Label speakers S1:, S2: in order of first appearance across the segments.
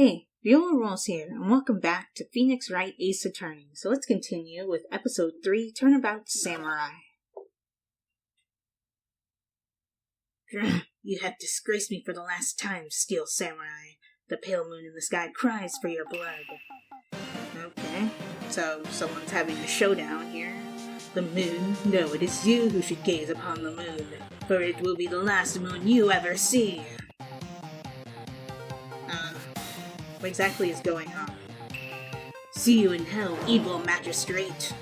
S1: Hey, Viola Rolls here, and welcome back to Phoenix Wright Ace Attorney. So let's continue with Episode 3, Turnabout Samurai. You have disgraced me for the last time, Steel Samurai. The pale moon in the sky cries for your blood. Okay, so someone's having a showdown here. The moon? No, it is you who should gaze upon the moon, for it will be the last moon you ever see. What exactly is going on? See you in hell, evil magistrate.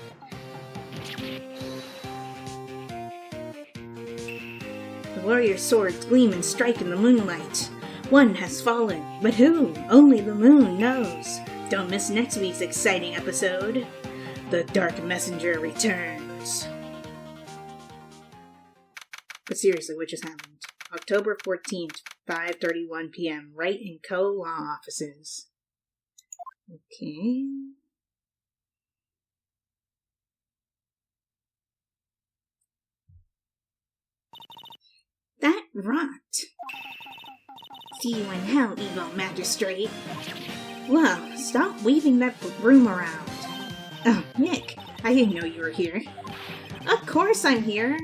S1: The warrior swords gleam and strike in the moonlight. One has fallen, but who? Only the moon knows. Don't miss next week's exciting episode. The Dark Messenger returns. But seriously, what just happened? October 14th, 5:31 p.m. Wright & Co. Law Offices. Okay. That rot. See you in hell, evil magistrate. Well, stop waving that broom around. Oh, Nick, I didn't know you were here. Of course I'm here.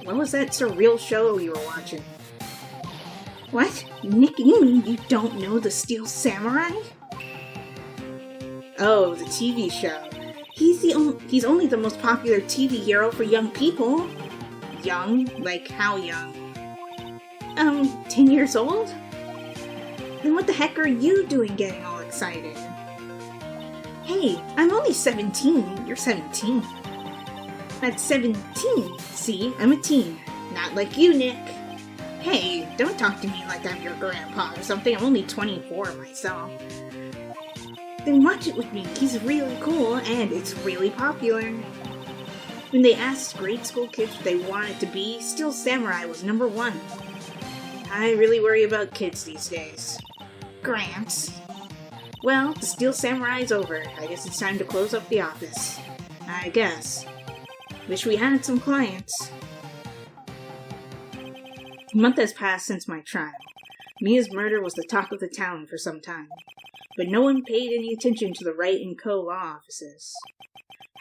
S1: What was that surreal show you were watching? What? Nick, you mean you don't know the Steel Samurai? Oh, the TV show. He's only the most popular TV hero for young people. Young? Like how young? 10 years old? Then what the heck are you doing getting all excited? Hey, I'm only 17. You're 17. That's 17. See, I'm a teen. Not like you, Nick. Hey, don't talk to me like I'm your grandpa or something. I'm only 24 myself. Then watch it with me. He's really cool, and it's really popular. When they asked grade school kids what they wanted to be, Steel Samurai was number 1. I really worry about kids these days. Gramps. Well, the Steel Samurai's over. I guess it's time to close up the office. I guess. Wish we had some clients. A month has passed since my trial. Mia's murder was the talk of the town for some time, but no one paid any attention to the Wright & Co. law offices.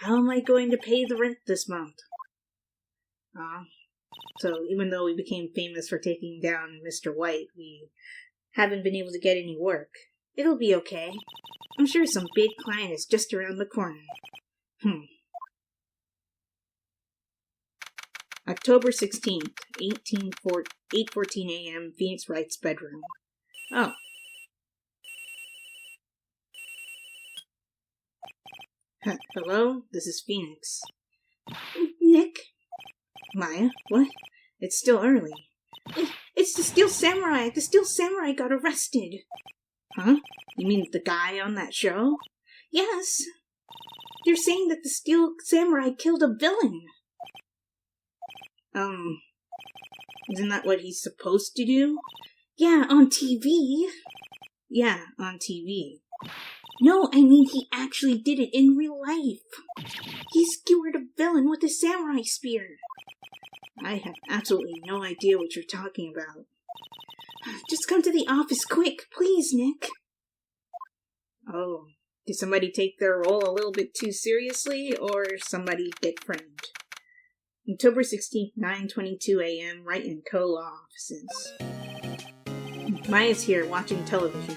S1: How am I going to pay the rent this month? So even though we became famous for taking down Mr. White, we haven't been able to get any work. It'll be okay. I'm sure some big client is just around the corner. October 16th, 8:14 a.m., Phoenix Wright's bedroom. Oh. Hello? This is Phoenix. Nick? Maya? What? It's still early. It's the Steel Samurai! The Steel Samurai got arrested! Huh? You mean the guy on that show? Yes! They're saying that the Steel Samurai killed a villain! Isn't that what he's supposed to do? Yeah, on TV. Yeah, on TV. No, I mean he actually did it in real life. He skewered a villain with a samurai spear. I have absolutely no idea what you're talking about. Just come to the office quick, please, Nick. Oh, did somebody take their role a little bit too seriously, or somebody get framed? October 16th, 9:22 a.m., Wright & Co. Law Offices. Maya's here, watching television.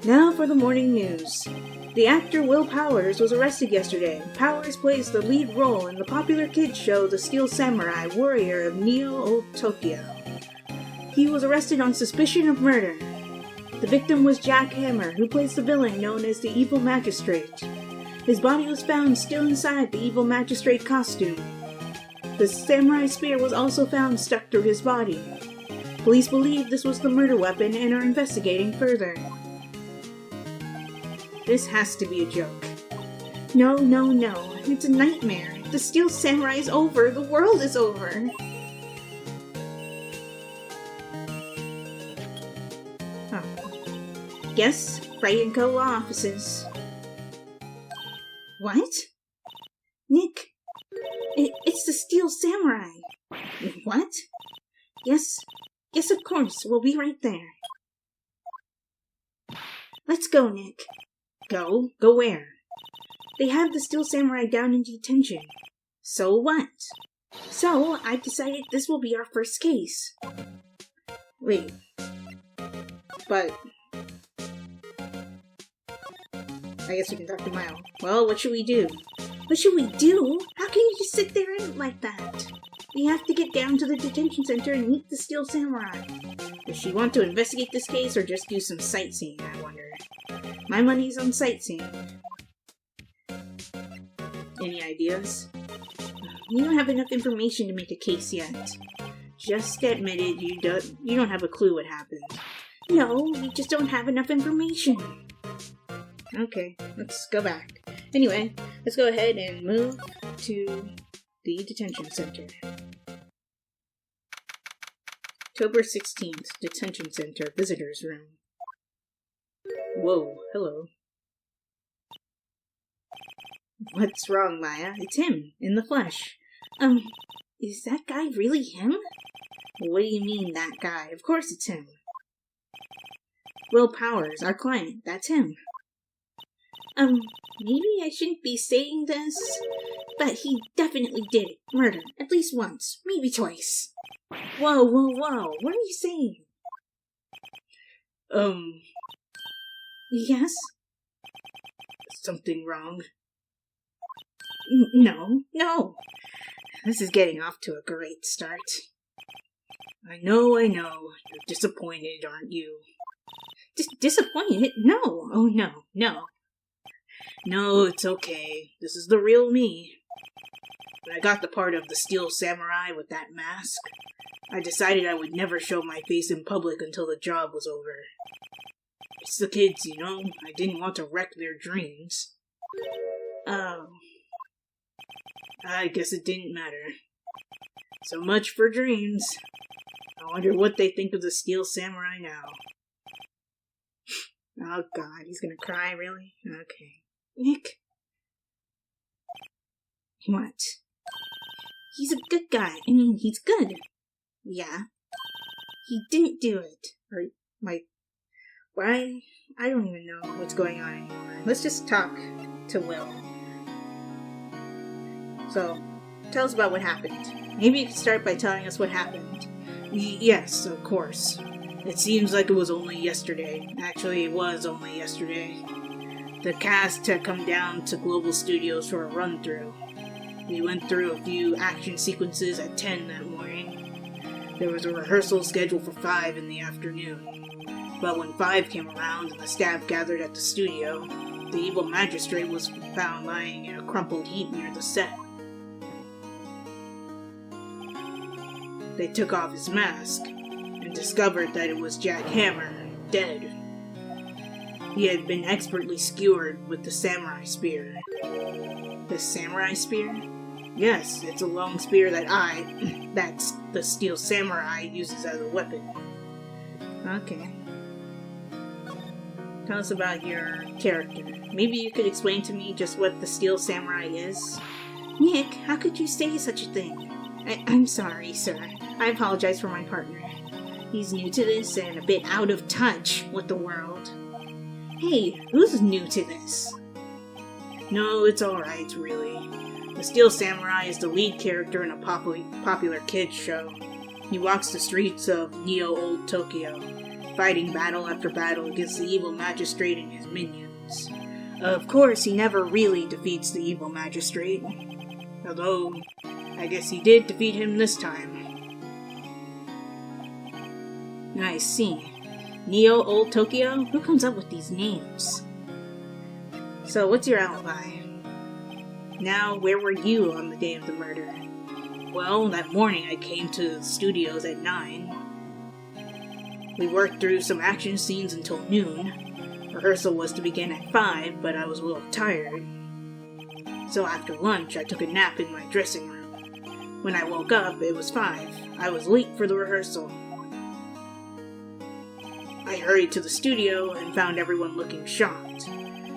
S1: Now for the morning news. The actor Will Powers was arrested yesterday. Powers plays the lead role in the popular kids show The Steel Samurai, Warrior of Neo-Tokyo. He was arrested on suspicion of murder. The victim was Jack Hammer, who plays the villain known as the Evil Magistrate. His body was found still inside the Evil Magistrate costume. The samurai spear was also found stuck through his body. Police believe this was the murder weapon and are investigating further. This has to be a joke. No, it's a nightmare. The Steel Samurai is over. The world is over. Yes, Wright & Co. Law Offices. What? Nick, it's the Steel Samurai. What? Yes, of course. We'll be right there. Let's go, Nick. Go? Go where? They have the Steel Samurai down in detention. So what? So, I've decided this will be our first case. Wait. But... I guess we can talk to Mile. Well, what should we do? What should we do? How can you just sit there and like that? We have to get down to the detention center and meet the Steel Samurai. Does she want to investigate this case or just do some sightseeing, I wonder? My money's on sightseeing. Any ideas? You don't have enough information to make a case yet. Just admit it, you don't have a clue what happened. No, we just don't have enough information. Okay, let's go back. Anyway, let's go ahead and move to the detention center. October 16th, detention center, visitors room. Whoa, hello. What's wrong, Maya? It's him, in the flesh. Is that guy really him? What do you mean, that guy? Of course it's him. Will Powers, our client, that's him. Maybe I shouldn't be saying this, but he definitely did it. Murder. At least once. Maybe twice. Whoa, whoa, whoa. What are you saying? Yes?
S2: Something wrong?
S1: No. This is getting off to a great start.
S2: I know. You're disappointed, aren't you?
S1: Disappointed? No. Oh, no.
S2: No, it's okay. This is the real me. When I got the part of the Steel Samurai with that mask, I decided I would never show my face in public until the job was over. It's the kids, you know. I didn't want to wreck their dreams.
S1: Oh.
S2: I guess it didn't matter. So much for dreams. I wonder what they think of the Steel Samurai now.
S1: Oh god, he's gonna cry, really? Okay. Nick? What? He's a good guy. I mean, he's good. Yeah. He didn't do it. Or, why? I don't even know what's going on anymore. Let's just talk to Will. So, tell us about what happened. Maybe you could start by telling us what happened.
S2: Yes, of course. It seems like it was only yesterday. Actually, it was only yesterday. The cast had come down to Global Studios for a run-through. We went through a few action sequences at 10 that morning. There was a rehearsal scheduled for 5 in the afternoon. But when 5 came around and the staff gathered at the studio, the evil magistrate was found lying in a crumpled heap near the set. They took off his mask and discovered that it was Jack Hammer, dead. He had been expertly skewered with the samurai spear.
S1: The samurai spear?
S2: Yes, it's a long spear that's the Steel Samurai uses as a weapon.
S1: Okay. Tell us about your character. Maybe you could explain to me just what the Steel Samurai is? Nick, how could you say such a thing? I'm sorry, sir. I apologize for my partner. He's new to this and a bit out of touch with the world. Hey, who's new to this?
S2: No, it's alright, really. The Steel Samurai is the lead character in a popular kids show. He walks the streets of Neo-Old Tokyo, fighting battle after battle against the evil magistrate and his minions. Of course, he never really defeats the evil magistrate. Although, I guess he did defeat him this time.
S1: I see. Neo-Old Tokyo? Who comes up with these names? So, what's your alibi? Now, where were you on the day of the murder?
S2: Well, that morning I came to the studios at 9. We worked through some action scenes until noon. Rehearsal was to begin at 5, but I was a little tired. So after lunch, I took a nap in my dressing room. When I woke up, it was 5. I was late for the rehearsal. I hurried to the studio and found everyone looking shocked.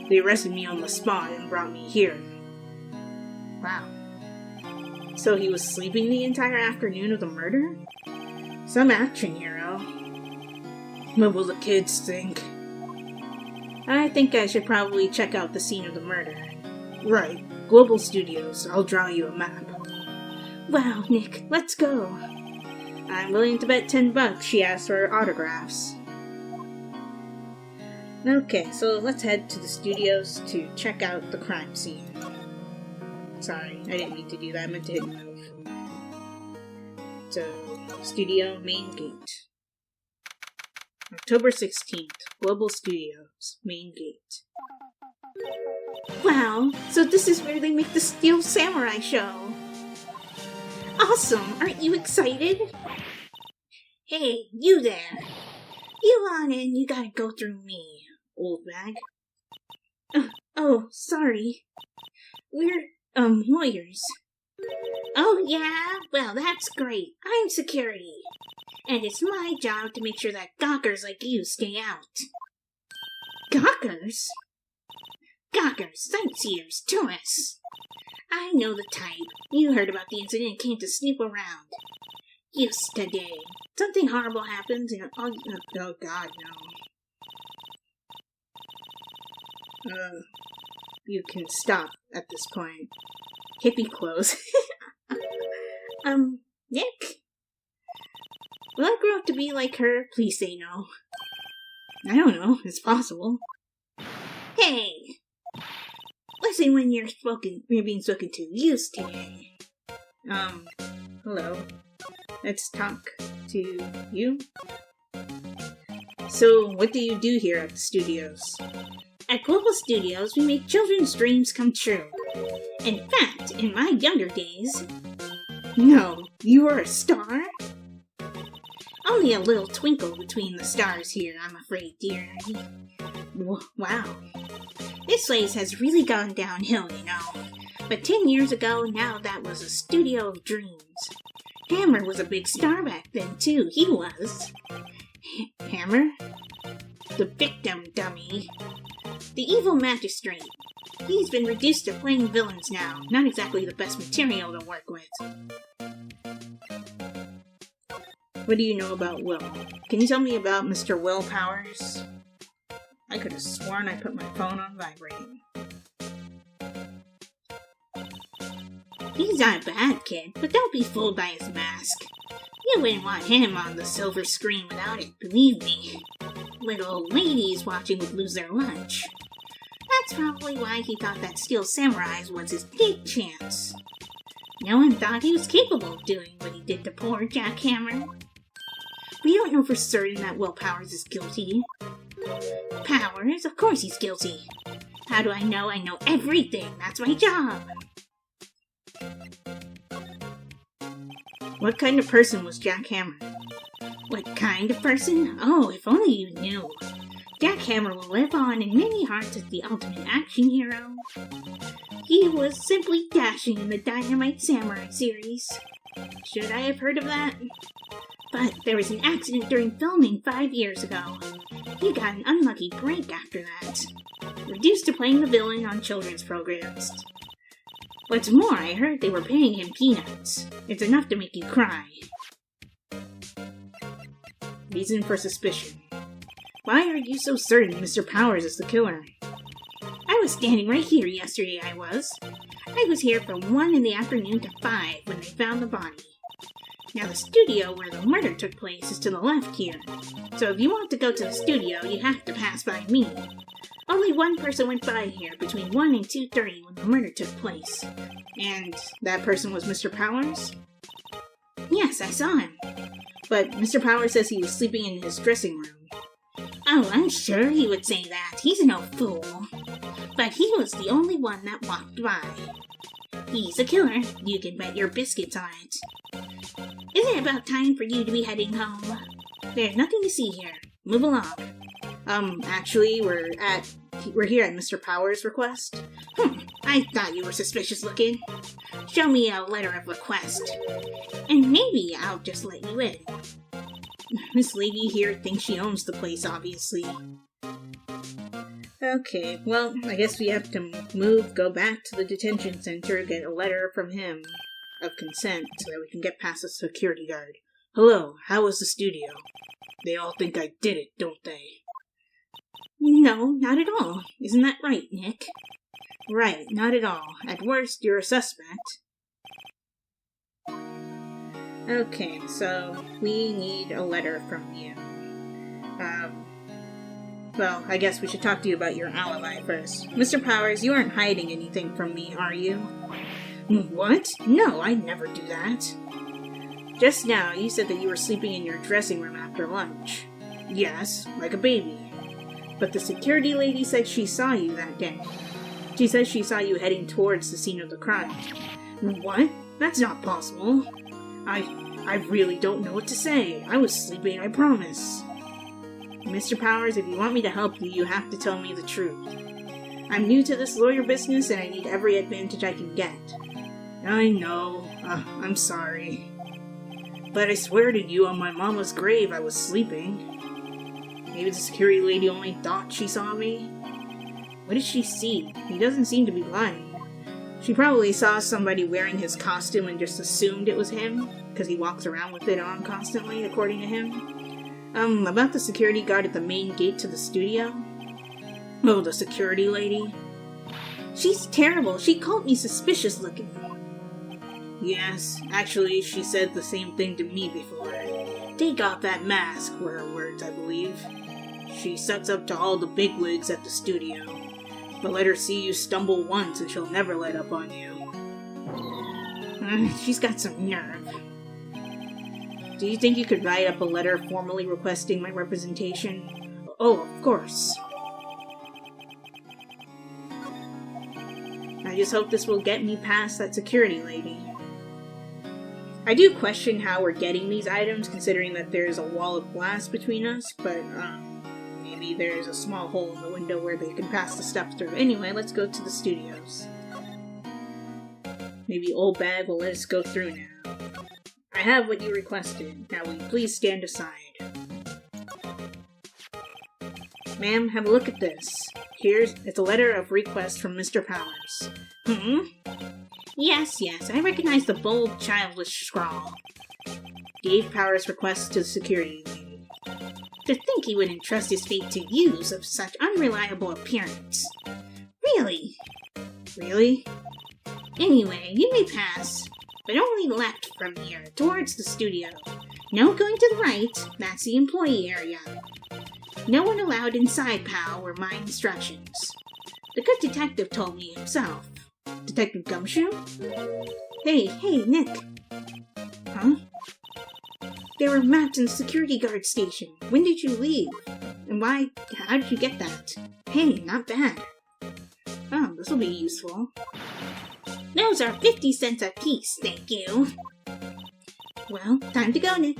S2: They arrested me on the spot and brought me here.
S1: Wow. So he was sleeping the entire afternoon of the murder? Some action hero.
S2: What will the kids think?
S1: I think I should probably check out the scene of the murder.
S2: Right. Global Studios. I'll draw you a map.
S1: Wow, Nick, let's go. I'm willing to bet $10 she asked for autographs. Okay, so let's head to the studios to check out the crime scene. Sorry, I didn't mean to do that. I meant to hit move. So, studio main gate. October 16th, Global Studios, main gate. Wow, so this is where they make the Steel Samurai show. Awesome, aren't you excited? Hey, you there. You on in, you gotta go through me, old bag. Oh, sorry. We're, lawyers. Oh yeah? Well, that's great. I'm security. And it's my job to make sure that gawkers like you stay out. Gawkers? Gawkers, sightseers, tourists. I know the type. You heard about the incident and came to snoop around. Yesterday, something horrible happened and oh god, no. You can stop at this point. Hippie clothes. Nick? Will I grow up to be like her? Please say no. I don't know. It's possible. Hey! Listen when you're being spoken to. Use today. Hello. Let's talk to you. So, what do you do here at the studios? At Global Studios, we make children's dreams come true. In fact, in my younger days... No, you were a star? Only a little twinkle between the stars here, I'm afraid, dear. Wow. This place has really gone downhill, you know. But 10 years ago, now that was a studio of dreams. Hammer was a big star back then, too. He was. Hammer? The victim dummy. The evil magistrate. He's been reduced to playing villains now. Not exactly the best material to work with. What do you know about Will? Can you tell me about Mr. Will Powers? I could have sworn I put my phone on vibrating. He's not a bad kid, but don't be fooled by his mask. You wouldn't want him on the silver screen without it, believe me. Little old ladies watching would lose their lunch. That's probably why he thought that Steel Samurai was his big chance. No one thought he was capable of doing what he did to poor Jack Hammer. We don't know for certain that Will Powers is guilty. Powers? Of course he's guilty. How do I know? I know everything. That's my job. What kind of person was Jack Hammer? What kind of person? Oh, if only you knew. Jack Hammer will live on in many hearts as the ultimate action hero. He was simply dashing in the Dynamite Samurai series. Should I have heard of that? But there was an accident during filming 5 years ago. He got an unlucky break after that. Reduced to playing the villain on children's programs. What's more, I heard they were paying him peanuts. It's enough to make you cry. Reason for suspicion. Why are you so certain Mr. Powers is the killer? I was standing right here yesterday, I was. I was here from 1 in the afternoon to 5 when they found the body. Now the studio where the murder took place is to the left here. So if you want to go to the studio, you have to pass by me. Only one person went by here between 1 and 2:30 when the murder took place. And that person was Mr. Powers? Yes, I saw him. But Mr. Powers says he was sleeping in his dressing room. Oh, I'm sure he would say that. He's no fool. But he was the only one that walked by. He's a killer. You can bet your biscuits on it. Isn't it about time for you to be heading home? There's nothing to see here. Move along. Actually, we're here at Mr. Powers' request. I thought you were suspicious looking. Show me a letter of request. And maybe I'll just let you in. This lady here thinks she owns the place, obviously. Okay, well, I guess we have to go back to the detention center, get a letter from him of consent so that we can get past the security guard. Hello, how was the studio? They all think I did it, don't they? No, not at all. Isn't that right, Nick?
S2: Right, not at all. At worst, you're a suspect. Okay, so we need a letter from you. Well, I guess we should talk to you about your alibi first. Mr. Powers, you aren't hiding anything from me, are you?
S1: What? No, I'd never do that.
S2: Just now, you said that you were sleeping in your dressing room after lunch.
S1: Yes, like a baby.
S2: But the security lady said she saw you that day. She says she saw you heading towards the scene of the crime.
S1: What? That's not possible.
S2: I really don't know what to say. I was sleeping, I promise. Mr. Powers, if you want me to help you, you have to tell me the truth. I'm new to this lawyer business and I need every advantage I can get.
S1: I know. I'm sorry.
S2: But I swear to you on my mama's grave I was sleeping. Maybe the security lady only thought she saw me? What did she see? He doesn't seem to be lying. She probably saw somebody wearing his costume and just assumed it was him, because he walks around with it on constantly, according to him. About the security guard at the main gate to the studio?
S1: Oh, the security lady?
S2: She's terrible. She called me suspicious looking.
S1: Yes, actually, she said the same thing to me before.
S2: Take off that mask, were her words, I believe.
S1: She sucks up to all the bigwigs at the studio. But let her see you stumble once and she'll never let up on you.
S2: She's got some nerve. Do you think you could write up a letter formally requesting my representation?
S1: Oh, of course.
S2: I just hope this will get me past that security lady. I do question how we're getting these items, considering that there's a wall of glass between us, but, maybe there's a small hole in the window where they can pass the stuff through. Anyway, let's go to the studios. Maybe Old Bag will let us go through now. I have what you requested. Now will you please stand aside? Ma'am, have a look at this. It's a letter of request from Mr. Powers. Yes, I recognize the bold, childish scrawl. Gave Powers' request to the security lady. To think he would entrust his fate to youths of such unreliable appearance. Really? Anyway, you may pass, but only left from here, towards the studio. No going to the right, that's the employee area. No one allowed inside, pal, were my instructions. The good detective told me himself. Detective Gumshoe? Hey, Nick. Huh? There were maps in the security guard station. When did you leave? And why? How did you get that? Hey, not bad. Oh, this'll be useful. Those are 50 cents a piece, thank you. Well, time to go, Nick.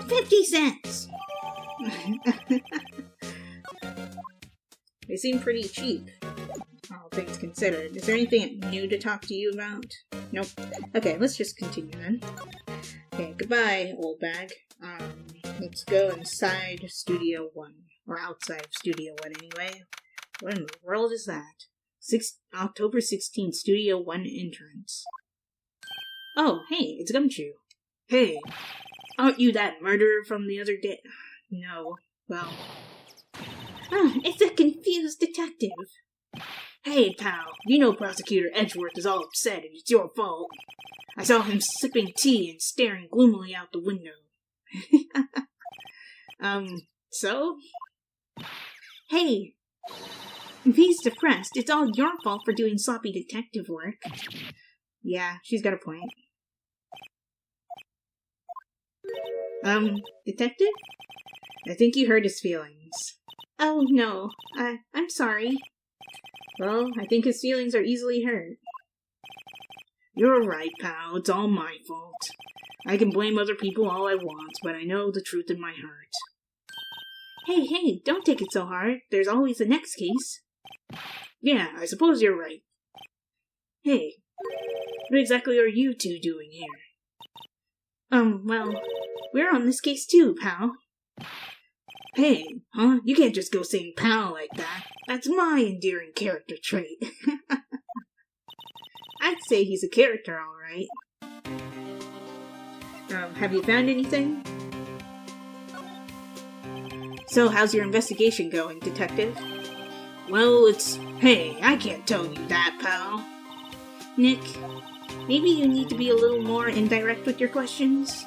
S2: 50 cents! They seem pretty cheap, all things considered. Is there anything new to talk to you about? Nope. Okay, let's just continue then. Okay, goodbye, Old Bag. Let's go inside Studio 1. Or outside Studio 1, anyway. What in the world is that? October 16th, Studio 1 entrance. Oh, hey, it's Gumshoe.
S1: Hey, aren't you that murderer from the other day?
S2: No. Well... it's a confused detective.
S1: Hey, pal, you know Prosecutor Edgeworth is all upset and it's your fault. I saw him sipping tea and staring gloomily out the window.
S2: So? Hey! If he's depressed, it's all your fault for doing sloppy detective work. Yeah, she's got a point. Detective? I think you hurt his feelings. Oh, no. I'm sorry. Well, I think his feelings are easily hurt.
S1: You're right, pal. It's all my fault. I can blame other people all I want, but I know the truth in my heart.
S2: Hey, don't take it so hard. There's always the next case.
S1: Yeah, I suppose you're right. Hey, what exactly are you two doing here?
S2: Well, we're on this case too, pal.
S1: Hey, huh? You can't just go saying pal like that. That's my endearing character trait.
S2: I'd say he's a character, all right. Have you found anything?
S1: So how's your investigation going, Detective?
S2: Well, hey, I can't tell you that, pal.
S1: Nick, maybe you need to be a little more indirect with your questions?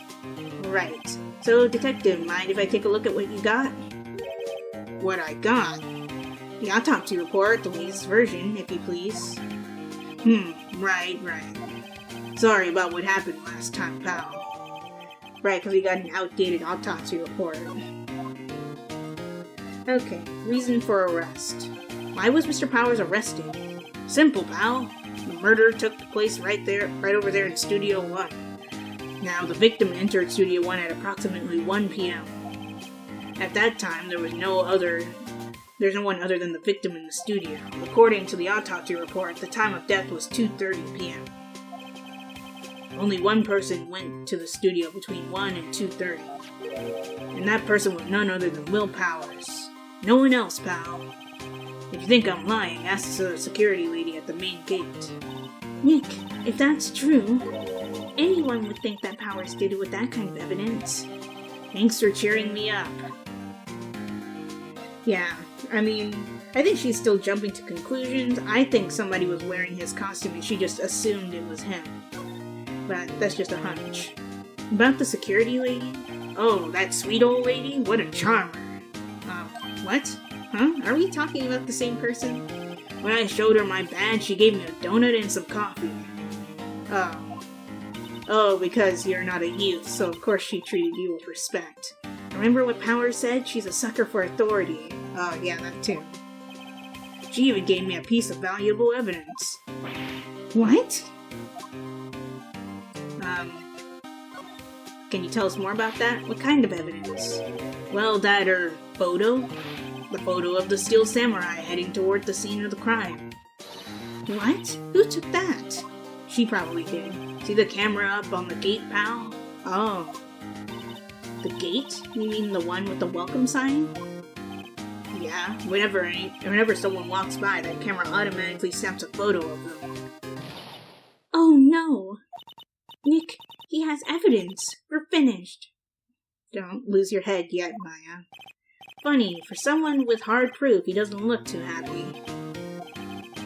S1: Right. So, Detective, mind if I take a look at what you got?
S2: What I got?
S1: The autopsy report, the latest version, if you please.
S2: Right. Sorry about what happened last time, pal.
S1: Right, because we got an outdated autopsy report. Okay, reason for arrest. Why was Mr. Powers arrested?
S2: Simple, pal. The murder took place right over there in Studio 1. Now, the victim entered Studio 1 at approximately 1 p.m. At that time, there's no one other than the victim in the studio. According to the autopsy report, the time of death was 2:30 p.m. Only one person went to the studio between 1 and 2:30. And that person was none other than Will Powers. No one else, pal. If you think I'm lying, ask the security lady at the main gate.
S1: Nick, if that's true, anyone would think that Powers did it with that kind of evidence.
S2: Thanks for cheering me up.
S1: Yeah, I think she's still jumping to conclusions. I think somebody was wearing his costume and she just assumed it was him. But that's just a hunch. About the security lady?
S2: Oh, that sweet old lady? What a charmer.
S1: What? Huh? Are we talking about the same person?
S2: When I showed her my badge, she gave me a donut and some coffee.
S1: Oh, because you're not a youth, so of course she treated you with respect. Remember what Powers said? She's a sucker for authority.
S2: Oh, yeah, that too. She even gave me a piece of valuable evidence.
S1: What? Can you tell us more about that? What kind of evidence?
S2: Well, that photo. The photo of the Steel Samurai heading toward the scene of the crime.
S1: What? Who took that?
S2: She probably did. See the camera up on the gate, pal?
S1: Oh. The gate? You mean the one with the welcome sign?
S2: Yeah, whenever someone walks by, that camera automatically snaps a photo of them.
S1: Oh no! Nick, he has evidence. We're finished.
S2: Don't lose your head yet, Maya.
S1: Funny, for someone with hard proof, he doesn't look too happy.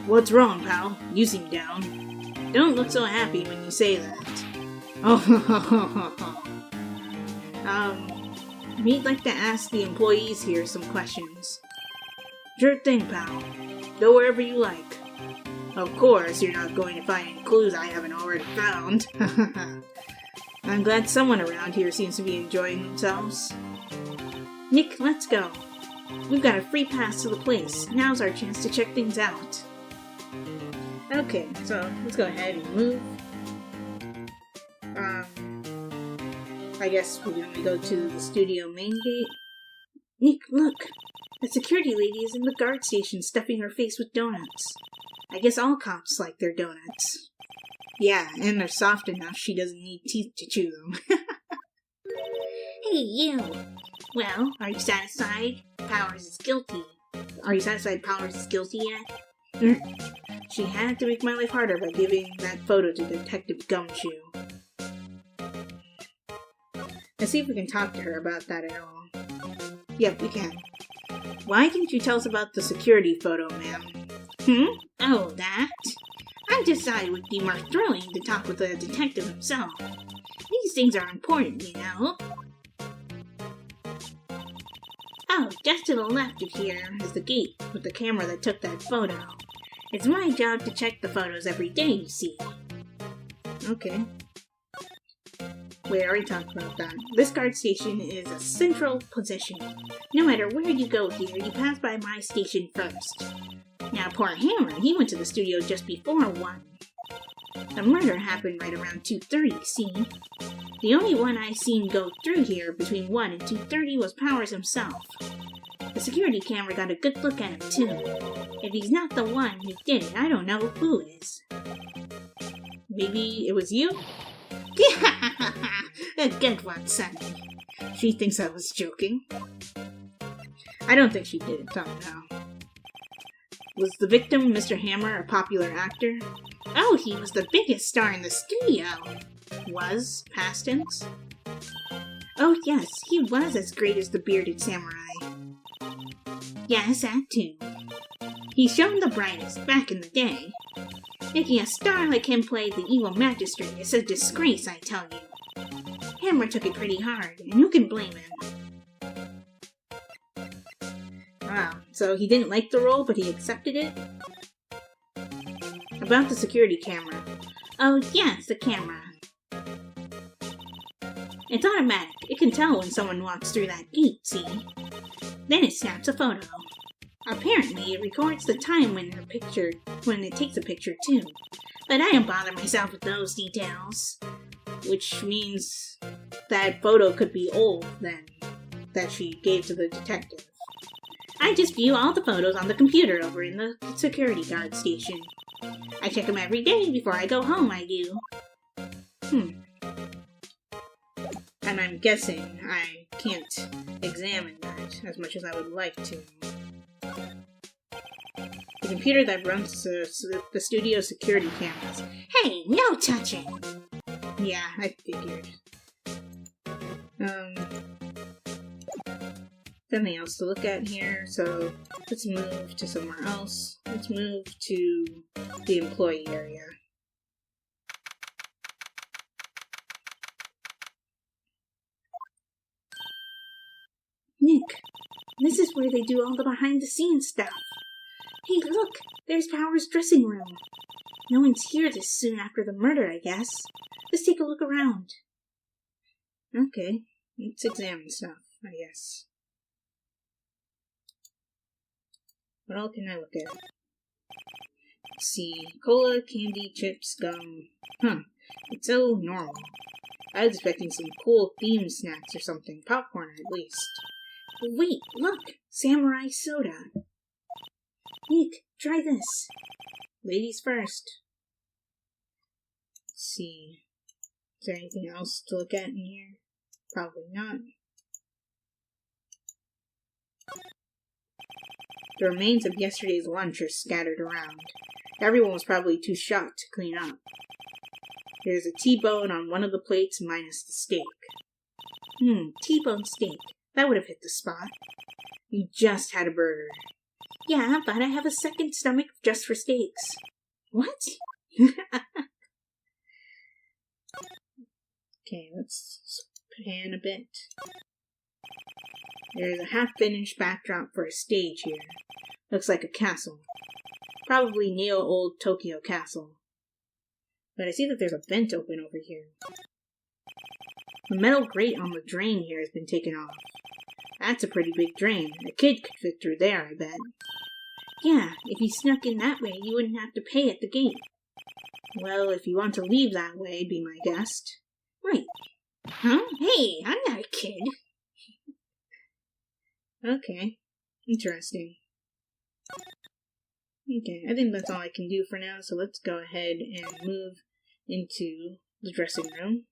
S2: What's wrong, pal? You seem down. Don't look so happy when you say that.
S1: Oh, we'd like to ask the employees here some questions.
S2: Sure thing, pal. Go wherever you like. Of course, you're not going to find any clues I haven't already found.
S1: I'm glad someone around here seems to be enjoying themselves. Nick, let's go. We've got a free pass to the place. Now's our chance to check things out.
S2: Okay, so let's go ahead and move. I guess we're going to go to the studio main gate.
S1: Nick, look! The security lady is in the guard station stuffing her face with donuts. I guess all cops like their donuts.
S2: Yeah, and they're soft enough she doesn't need teeth to chew them.
S1: Hey, you! Well, are you satisfied? Powers is guilty. Are you satisfied Powers is guilty yet?
S2: She had to make my life harder by giving that photo to Detective Gumshoe.
S1: Let's see if we can talk to her about that at all.
S2: Yep, we can.
S1: Why didn't you tell us about the security photo, ma'am? Oh, that? I decided it would be more thrilling to talk with the detective himself. These things are important, you know. Oh, just to the left of here is the gate with the camera that took that photo. It's my job to check the photos every day, you see.
S2: Okay.
S1: We already talked about that. This guard station is a central position. No matter where you go here, you pass by my station first. Now, poor Hammer, he went to the studio just before 1. The murder happened right around 2:30, see? The only one I seen go through here between 1 and 2:30 was Powers himself. The security camera got a good look at him, too. If he's not the one who did it, I don't know who is.
S2: Maybe it was you?
S1: A good one, Sonny.
S2: She thinks I was joking.
S1: I don't think she did it, oh no. Was the victim, Mr. Hammer, a popular actor? Oh, he was the biggest star in the studio. Was, past tense? Oh yes, he was as great as the bearded samurai. Yes, that too. He's shown the brightest back in the day. Making a star like him play the evil magistrate is a disgrace, I tell you. Hammer took it pretty hard, and who can blame him?
S2: Wow, so he didn't like the role, but he accepted it? About the security camera.
S1: Oh yes, the camera. It's automatic. It can tell when someone walks through that gate, see? Then it snaps a photo. Apparently, it records the time when it takes a picture too. But I don't bother myself with those details.
S2: Which means that photo could be old, then, that she gave to the detective.
S1: I just view all the photos on the computer over in the security guard station. I check them every day before I go home, I do.
S2: And I'm guessing I can't examine that as much as I would like to. The computer that runs the studio security cameras.
S1: Hey, no touching!
S2: Yeah, I figured. Nothing else to look at here, so let's move to somewhere else. Let's move to the employee area.
S1: Nick, this is where they do all the behind-the-scenes stuff. Hey, look! There's Power's dressing room. No one's here this soon after the murder, I guess. Let's take a look around.
S2: Okay, let's examine stuff, I guess. What all can I look at? Let's see. Cola, candy, chips, gum. It's so normal. I was expecting some cool theme snacks or something. Popcorn, at least.
S1: Wait, look! Samurai soda. Nick, try this.
S2: Ladies first. Let's see. Is there anything else to look at in here? Probably not. The remains of yesterday's lunch are scattered around. Everyone was probably too shocked to clean up. There's a T-bone on one of the plates minus the steak.
S1: T-bone steak. That would have hit the spot.
S2: You just had a burger.
S1: Yeah, but I have a second stomach just for steaks.
S2: What? Okay, let's pan a bit. There's a half-finished backdrop for a stage here. Looks like a castle. Probably neo-old Tokyo castle. But I see that there's a vent open over here. The metal grate on the drain here has been taken off. That's a pretty big drain. A kid could fit through there, I bet.
S1: Yeah, if you snuck in that way, you wouldn't have to pay at the gate.
S2: Well, if you want to leave that way, be my guest.
S1: Right. Huh? Hey, I'm not a kid.
S2: Okay. Interesting. Okay, I think that's all I can do for now, so let's go ahead and move into the dressing room.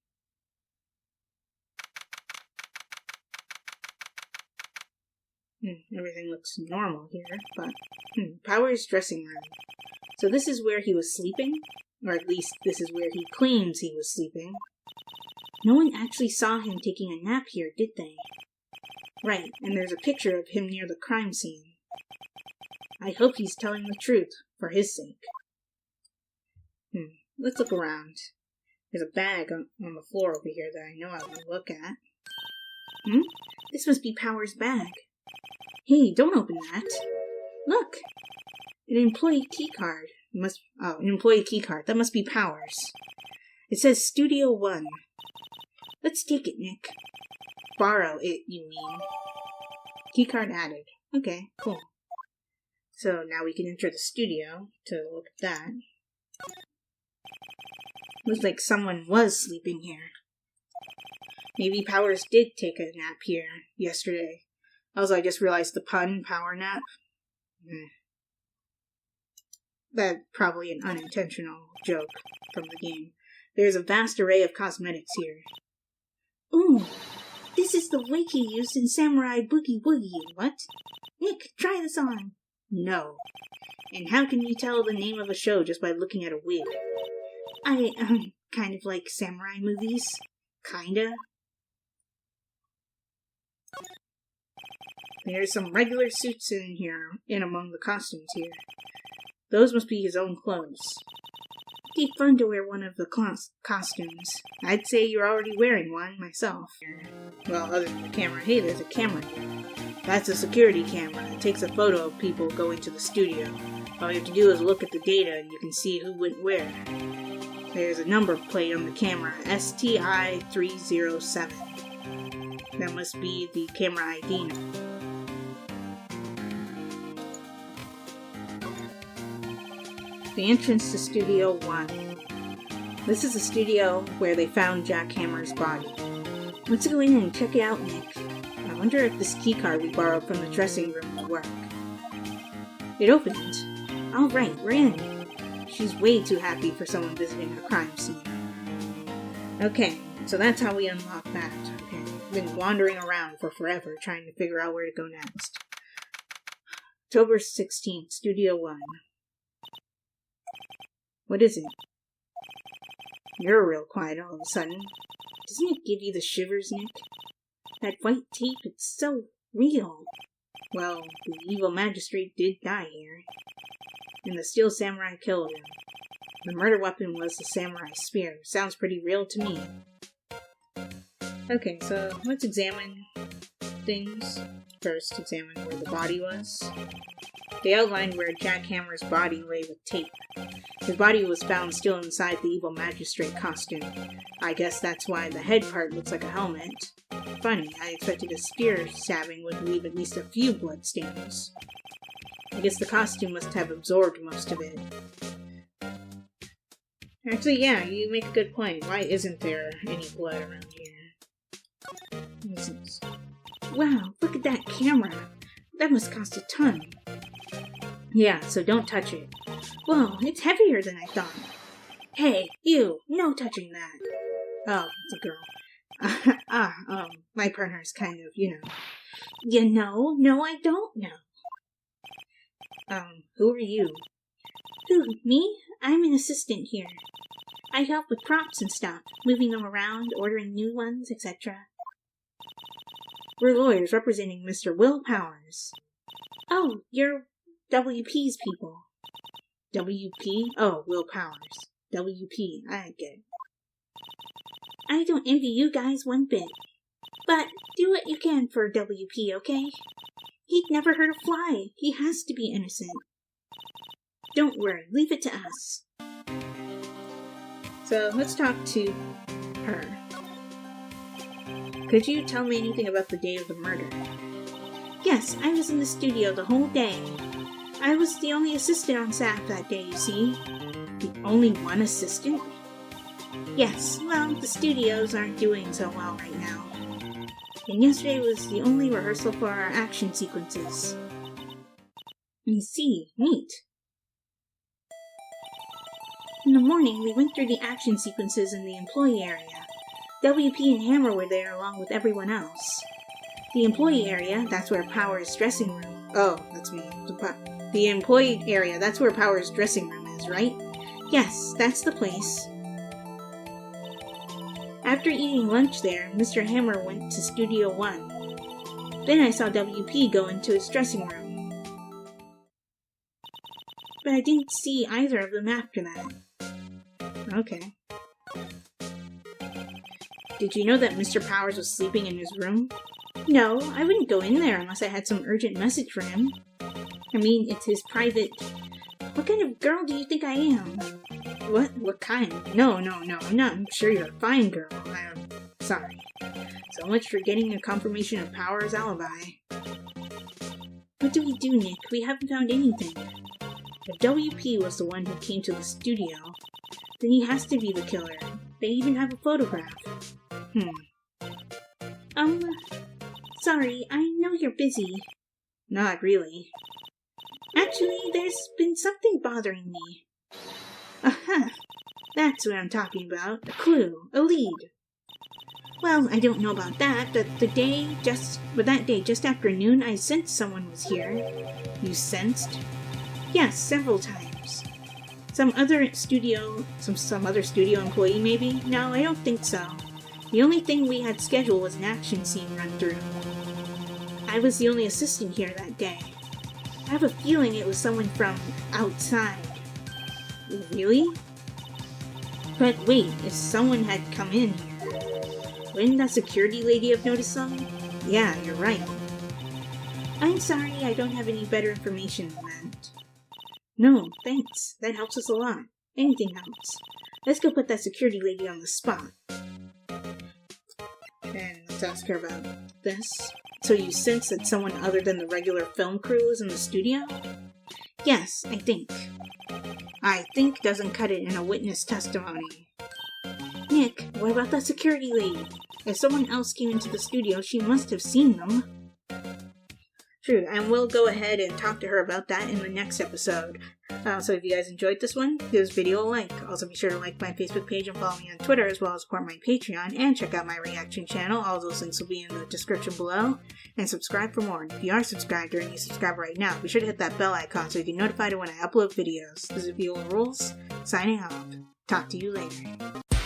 S2: Everything looks normal here, but Power's dressing room. So this is where he was sleeping? Or at least this is where he claims he was sleeping.
S1: No one actually saw him taking a nap here, did they?
S2: Right, and there's a picture of him near the crime scene. I hope he's telling the truth, for his sake. Let's look around. There's a bag on the floor over here that I know I want to look at.
S1: This must be Power's bag.
S2: Hey, don't open that. Look! An employee key card. An employee key card. That must be Power's. It says Studio 1. Let's take it, Nick. Borrow it, you mean. Keycard added. Okay, cool. So now we can enter the studio to look at that. Looks like someone was sleeping here. Maybe Powers did take a nap here yesterday. Also, I just realized the pun, power nap. That's probably an unintentional joke from the game. There's a vast array of cosmetics here.
S1: Ooh, this is the wig he used in Samurai Boogie Woogie.
S2: What?
S1: Nick, try this on.
S2: No. And how can you tell the name of a show just by looking at a wig?
S1: I kind of like samurai movies.
S2: Kinda? There's some regular suits in here, in among the costumes here. Those must be his own clothes.
S1: It'd be fun to wear one of the costumes.
S2: I'd say you're already wearing one, myself. Well, other than the camera. Hey, there's a camera here. That's a security camera. It takes a photo of people going to the studio. All you have to do is look at the data and you can see who went where. There's a number plate on the camera, STI 307. That must be the camera ID number. The entrance to Studio 1. This is the studio where they found Jack Hammer's body.
S1: Let's go in and check it out, Nick.
S2: I wonder if this keycard we borrowed from the dressing room will work. It opened.
S1: All right, we're in.
S2: She's way too happy for someone visiting her crime scene. Okay, so that's how we unlock that. Okay, been wandering around for forever trying to figure out where to go next. October 16th, Studio 1. What is it? You're real quiet all of a sudden.
S1: Doesn't it give you the shivers, Nick? That white tape, it's so real.
S2: Well, the evil magistrate did die here. And the steel samurai killed him. The murder weapon was the samurai spear. Sounds pretty real to me. Okay, so let's examine things. First, examine where the body was. They outlined where Jack Hammer's body lay with tape. His body was found still inside the evil magistrate costume. I guess that's why the head part looks like a helmet. Funny, I expected a spear stabbing would leave at least a few bloodstains. I guess the costume must have absorbed most of it. Actually, yeah, you make a good point. Why isn't there any blood around here?
S1: Wow, look at that camera. That must cost a ton.
S2: Yeah, so don't touch it.
S1: Whoa, it's heavier than I thought.
S2: Hey, you, no touching that. Oh, it's a girl. My partner's kind of,
S1: You know? No, I don't know.
S2: Who are you?
S1: Who, me? I'm an assistant here. I help with props and stuff, moving them around, ordering new ones, etc.
S2: We're lawyers representing Mr. Will Powers.
S1: Oh, you're WP's people.
S2: WP? Oh, Will Powers. WP, I get it.
S1: I don't envy you guys one bit. But do what you can for WP, okay? He'd never hurt a fly. He has to be innocent. Don't worry, leave it to us.
S2: So, let's talk to her. Could you tell me anything about the day of the murder?
S1: Yes, I was in the studio the whole day. I was the only assistant on staff that day, you see.
S2: The only one assistant?
S1: Yes, well, the studios aren't doing so well right now. And yesterday was the only rehearsal for our action sequences.
S2: I see, neat.
S1: In the morning, we went through the action sequences in the employee area. WP and Hammer were there along with everyone else. The employee area, that's where Power's dressing room...
S2: Oh, that's me. The employee area, that's where Power's dressing room is, right?
S1: Yes, that's the place. After eating lunch there, Mr. Hammer went to Studio 1. Then I saw WP go into his dressing room. But I didn't see either of them after that.
S2: Okay. Did you know that Mr. Powers was sleeping in his room?
S1: No, I wouldn't go in there unless I had some urgent message for him. I mean, it's his private... What kind of girl do you think I am?
S2: What? What kind? No, I'm not. I'm sure you're a fine girl. I'm sorry. So much for getting a confirmation of Power's alibi.
S1: What do we do, Nick? We haven't found anything.
S2: If WP was the one who came to the studio,
S1: then he has to be the killer. They even have a photograph. Sorry, I know you're busy.
S2: Not really.
S1: Actually, there's been something bothering me.
S2: Aha! That's what I'm talking about. A clue. A lead.
S1: Well, I don't know about that, but that day just after noon, I sensed someone was here.
S2: You sensed?
S1: Yes, several times. Some other studio employee, maybe? No, I don't think so. The only thing we had scheduled was an action scene run-through. I was the only assistant here that day. I have a feeling it was someone from outside. Really? But wait, if someone had come in here, wouldn't that security lady have noticed them? Yeah, you're right. I'm sorry, I don't have any better information than that. No, thanks. That helps us a lot. Anything helps. Let's go put that security lady on the spot.
S2: And let's ask her about this.
S1: So you sense that someone other than the regular film crew is in the studio? Yes, I think. I think doesn't cut it in a witness testimony. Nick, what about that security lady? If someone else came into the studio, she must have seen them.
S2: True, and we'll go ahead and talk to her about that in the next episode. So if you guys enjoyed this one, give this video a like. Also be sure to like my Facebook page and follow me on Twitter, as well as support my Patreon, and check out my reaction channel. All those links will be in the description below. And subscribe for more. And if you are subscribed or you subscribe right now, be sure to hit that bell icon so you get notified when I upload videos. This is FELON Rules, signing off. Talk to you later.